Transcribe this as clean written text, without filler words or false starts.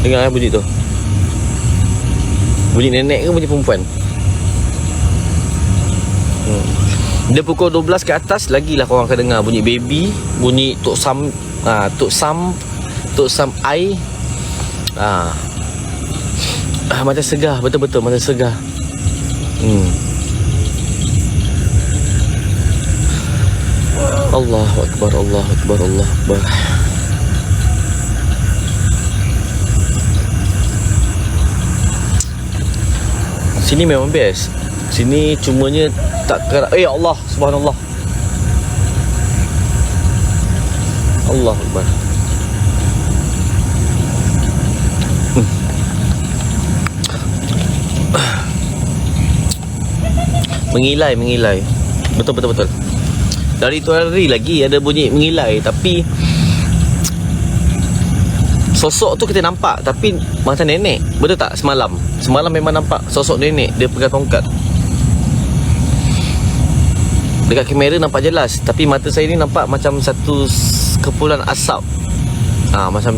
Dengar bunyi tu. Bunyi nenek ke bunyi perempuan? Dia pukul 12 ke atas, lagilah korang akan dengar bunyi baby, bunyi Tok Sam, Tok Sam ai. Macam segar, betul-betul macam segar. Allahu Akbar, Allahu Akbar, Allahu Akbar. Sini memang best. Sini cumanya tak kerap. Allah, subhanallah. Allahu Akbar. Mengilai. Betul. Dari tu hari lagi ada bunyi mengilai, tapi sosok tu kita nampak, tapi macam nenek. Betul tak? Semalam memang nampak sosok nenek. Dia pegang tongkat. Dekat kamera nampak jelas, tapi mata saya ni nampak macam satu kepulan asap. Macam